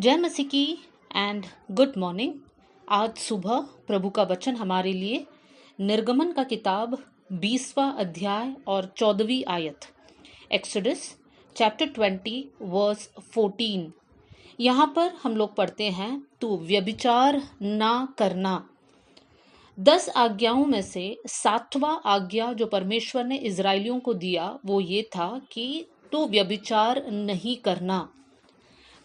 जय मसीह की and good morning. आज सुबह प्रभु का वचन हमारे लिए निर्गमन का किताब 20वां अध्याय और 14वीं आयत, एक्सोडस चैप्टर 20 वर्स 14। यहाँ पर हम लोग पढ़ते हैं, तू व्यभिचार ना करना। 10 आज्ञाओं में से 7वां आज्ञा जो परमेश्वर ने इजरायलियों को दिया वो ये था कि तू व्यभिचार नहीं करना।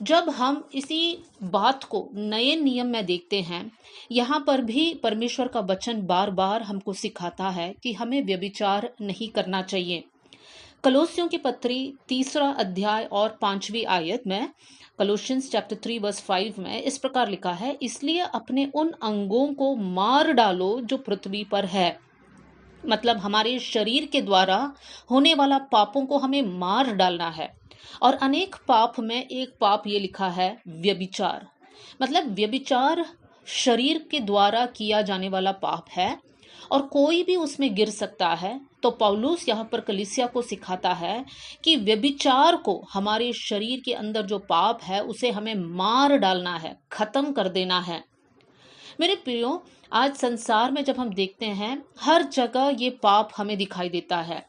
जब हम इसी बात को नए नियम में देखते हैं, यहाँ पर भी परमेश्वर का वचन बार बार हमको सिखाता है कि हमें व्यभिचार नहीं करना चाहिए। कलोसियों की पत्री 3 अध्याय और 5वीं आयत में, कलोशियंस चैप्टर 3 वर्स 5 में इस प्रकार लिखा है, इसलिए अपने उन अंगों को मार डालो जो पृथ्वी पर है। मतलब हमारे शरीर के द्वारा होने वाला पापों को हमें मार डालना है। और अनेक पाप में एक पाप ये लिखा है व्यभिचार। मतलब व्यभिचार शरीर के द्वारा किया जाने वाला पाप है और कोई भी उसमें गिर सकता है। तो पौलुस यहाँ पर कलीसिया को सिखाता है कि व्यभिचार को, हमारे शरीर के अंदर जो पाप है उसे हमें मार डालना है, खत्म कर देना है। मेरे प्रियो, आज संसार में जब हम देखते हैं, हर जगह ये पाप हमें दिखाई देता है।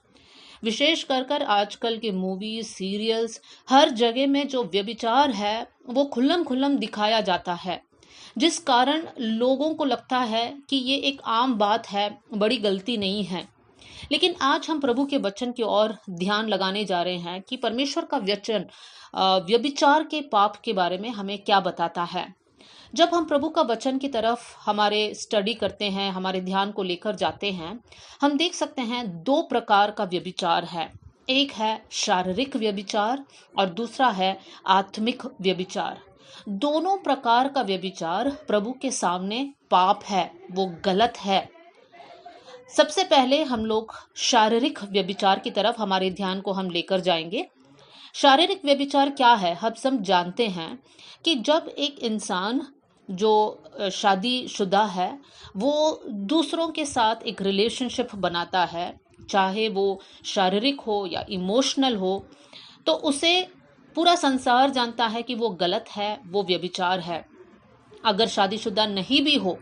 विशेष कर आजकल के मूवीज, सीरियल्स, हर जगह में जो व्यभिचार है वो खुल्लम खुल्लम दिखाया जाता है, जिस कारण लोगों को लगता है कि ये एक आम बात है, बड़ी गलती नहीं है। लेकिन आज हम प्रभु के वचन की ओर ध्यान लगाने जा रहे हैं कि परमेश्वर का वचन व्यभिचार के पाप के बारे में हमें क्या बताता है। जब हम प्रभु का वचन की तरफ हमारे स्टडी करते हैं, हमारे ध्यान को लेकर जाते हैं, हम देख सकते हैं 2 प्रकार का व्यभिचार है। एक है शारीरिक व्यभिचार और दूसरा है आत्मिक व्यभिचार। दोनों प्रकार का व्यभिचार प्रभु के सामने पाप है, वो गलत है। सबसे पहले हम लोग शारीरिक व्यभिचार की तरफ हमारे ध्यान को हम लेकर जाएंगे। शारीरिक व्यभिचार क्या है? हम सब जानते हैं कि जब एक इंसान जो शादीशुदा है वो दूसरों के साथ एक रिलेशनशिप बनाता है, चाहे वो शारीरिक हो या इमोशनल हो, तो उसे पूरा संसार जानता है कि वो गलत है, वो व्यभिचार है। अगर शादीशुदा नहीं भी हो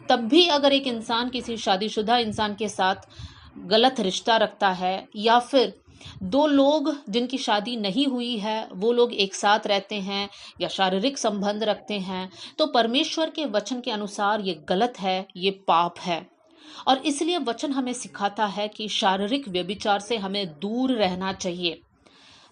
तब भी अगर एक इंसान किसी शादीशुदा इंसान के साथ गलत रिश्ता रखता है, या फिर 2 लोग जिनकी शादी नहीं हुई है वो लोग एक साथ रहते हैं या शारीरिक संबंध रखते हैं, तो परमेश्वर के वचन के अनुसार ये गलत है, ये पाप है। और इसलिए वचन हमें सिखाता है कि शारीरिक व्यभिचार से हमें दूर रहना चाहिए।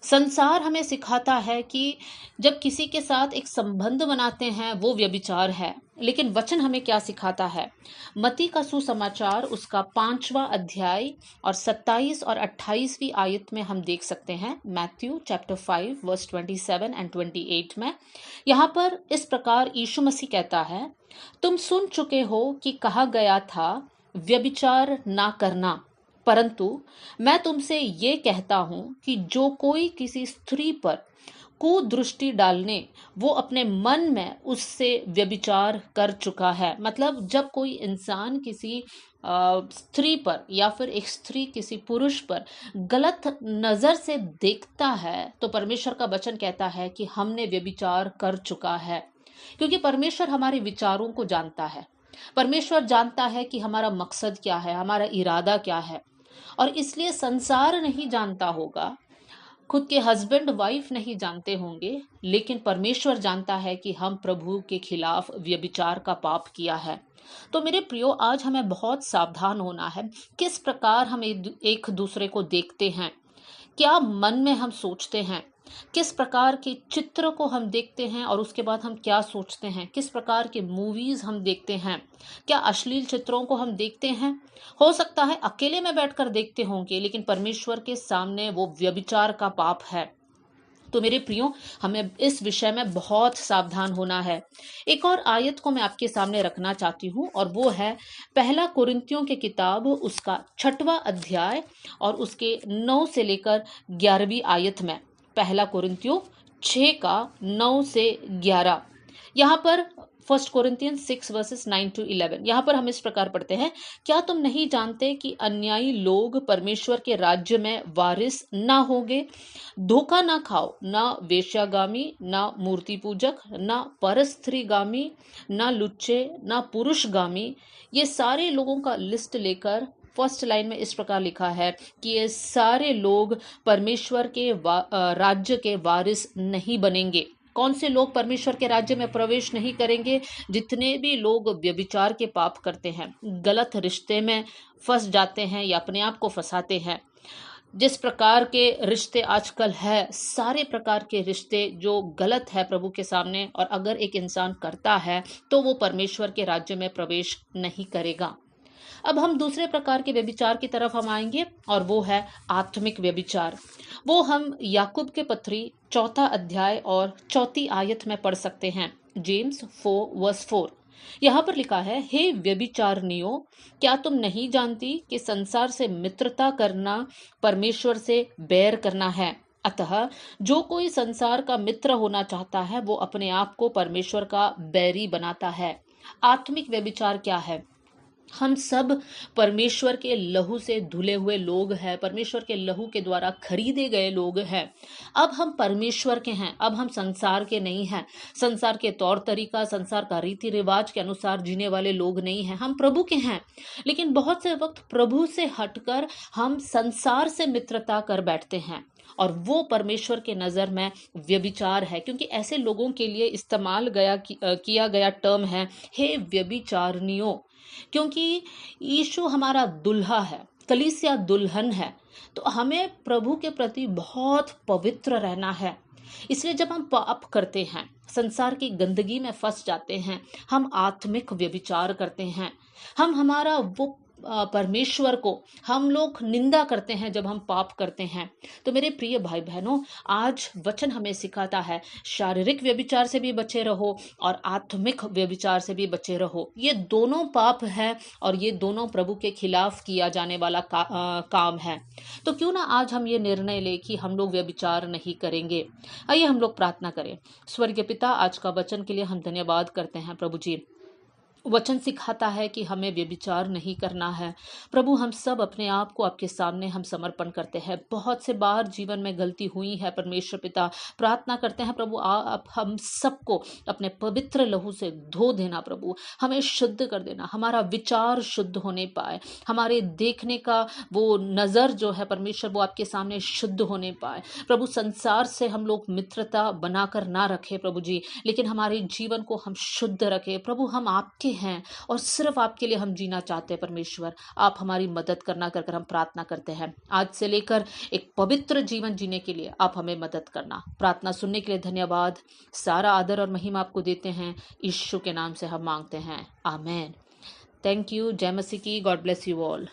संसार हमें सिखाता है कि जब किसी के साथ एक संबंध बनाते हैं वो व्यभिचार है, लेकिन वचन हमें क्या सिखाता है? मत्ती का सुसमाचार उसका 5वां अध्याय और 27 और 28वीं आयत में हम देख सकते हैं। मैथ्यू चैप्टर 5 वर्स 27 एंड 28 में यहाँ पर इस प्रकार यीशु मसीह कहता है, तुम सुन चुके हो कि कहा गया था व्यभिचार ना करना, परंतु मैं तुमसे ये कहता हूं कि जो कोई किसी स्त्री पर कुदृष्टि डालने वो अपने मन में उससे व्यभिचार कर चुका है। मतलब जब कोई इंसान किसी स्त्री पर या फिर एक स्त्री किसी पुरुष पर गलत नजर से देखता है, तो परमेश्वर का वचन कहता है कि हमने व्यभिचार कर चुका है। क्योंकि परमेश्वर हमारे विचारों को जानता है। परमेश्वर जानता है कि हमारा मकसद क्या है, हमारा इरादा क्या है। और इसलिए संसार नहीं जानता होगा, खुद के हस्बैंड वाइफ नहीं जानते होंगे, लेकिन परमेश्वर जानता है कि हम प्रभु के खिलाफ व्यभिचार का पाप किया है। तो मेरे प्रियो, आज हमें बहुत सावधान होना है किस प्रकार हम एक दूसरे को देखते हैं, क्या मन में हम सोचते हैं, किस प्रकार के चित्र को हम देखते हैं और उसके बाद हम क्या सोचते हैं, किस प्रकार के मूवीज हम देखते हैं, क्या अश्लील चित्रों को हम देखते हैं। हो सकता है अकेले में बैठकर देखते होंगे, लेकिन परमेश्वर के सामने वो व्यभिचार का पाप है। तो मेरे प्रियो, हमें इस विषय में बहुत सावधान होना है। एक और आयत को मैं आपके सामने रखना चाहती हूँ और वो है 1 कुरिन्थियों की किताब उसका 6वां अध्याय और उसके 9 से लेकर 11वीं आयत में। 1 कुरिन्थियों 6 का 9 से 11। यहाँ पर 1 कोरिन्थियंस 6 वर्सेस 9 to 11 यहाँ पर हम इस प्रकार पढ़ते हैं, क्या तुम नहीं जानते कि अन्यायी लोग परमेश्वर के राज्य में वारिस ना होंगे? धोखा ना खाओ, ना वेश्यागामी, ना मूर्ति पूजक, ना परस्त्रीगामी, ना लुच्चे, ना पुरुषगामी, ये सारे लोगों का लिस्ट लेकर फर्स्ट लाइन में इस प्रकार लिखा है कि ये सारे लोग परमेश्वर के राज्य के वारिस नहीं बनेंगे। कौन से लोग परमेश्वर के राज्य में प्रवेश नहीं करेंगे? जितने भी लोग व्यभिचार के पाप करते हैं, गलत रिश्ते में फंस जाते हैं या अपने आप को फंसाते हैं। जिस प्रकार के रिश्ते आजकल है, सारे प्रकार के रिश्ते जो गलत है प्रभु के सामने, और अगर एक इंसान करता है तो वो परमेश्वर के राज्य में प्रवेश नहीं करेगा। अब हम दूसरे प्रकार के व्यभिचार की तरफ हम आएंगे, और वो है आत्मिक व्यभिचार। वो हम याकूब के पत्री 4 अध्याय और 4 आयत में पढ़ सकते हैं। जेम्स 4 वर्स 4 यहाँ पर लिखा है, हे व्यभिचारिणियों, क्या तुम नहीं जानती कि संसार से मित्रता करना परमेश्वर से बैर करना है? अतः जो कोई संसार का मित्र होना चाहता है वो अपने आप को परमेश्वर का बैरी बनाता है। आत्मिक व्यभिचार क्या है? हम सब परमेश्वर के लहू से धुले हुए लोग हैं, परमेश्वर के लहू के द्वारा खरीदे गए लोग हैं। अब हम परमेश्वर के हैं, अब हम संसार के नहीं हैं। संसार के तौर तरीका, संसार का रीति रिवाज के अनुसार जीने वाले लोग नहीं हैं, हम प्रभु के हैं। लेकिन बहुत से वक्त प्रभु से हटकर हम संसार से मित्रता कर बैठते हैं, और वो परमेश्वर के नज़र में व्यभिचार है, क्योंकि ऐसे लोगों के लिए इस्तेमाल किया गया टर्म है, हे व्यभिचारिणियों। क्योंकि यीशु हमारा दुल्हा है, कलीसिया दुल्हन है, तो हमें प्रभु के प्रति बहुत पवित्र रहना है। इसलिए जब हम पाप करते हैं, संसार की गंदगी में फंस जाते हैं, हम आत्मिक व्यभिचार करते हैं। हम हमारा वो परमेश्वर को हम लोग निंदा करते हैं जब हम पाप करते हैं। तो मेरे प्रिय भाई बहनों, आज वचन हमें सिखाता है शारीरिक व्यभिचार से भी बचे रहो और आत्मिक व्यभिचार से भी बचे रहो। ये दोनों पाप है और ये दोनों प्रभु के खिलाफ किया जाने वाला काम है। तो क्यों ना आज हम ये निर्णय ले कि हम लोग व्यभिचार नहीं करेंगे। आइए हम लोग प्रार्थना करें। स्वर्गीय पिता, आज का वचन के लिए हम धन्यवाद करते हैं। प्रभु जी, वचन सिखाता है कि हमें व्यभिचार नहीं करना है। प्रभु, हम सब अपने आप को आपके सामने हम समर्पण करते हैं। बहुत से बार जीवन में गलती हुई है परमेश्वर पिता, प्रार्थना करते हैं प्रभु आप हम सबको अपने पवित्र लहू से धो देना। प्रभु, हमें शुद्ध कर देना, हमारा विचार शुद्ध होने पाए, हमारे देखने का वो नज़र जो है परमेश्वर वो आपके सामने शुद्ध होने पाए। प्रभु, संसार से हम लोग मित्रता बनाकर ना रखें प्रभु जी, लेकिन हमारे जीवन को हम शुद्ध रखें। प्रभु, हम आपके हैं और सिर्फ आपके लिए हम जीना चाहते हैं। परमेश्वर, आप हमारी मदद करना कर हम प्रार्थना करते हैं। आज से लेकर एक पवित्र जीवन जीने के लिए आप हमें मदद करना। प्रार्थना सुनने के लिए धन्यवाद। सारा आदर और महिमा आपको देते हैं, यीशु के नाम से हम मांगते हैं, आमेन। Thank you. जय मसीह की। God bless you all.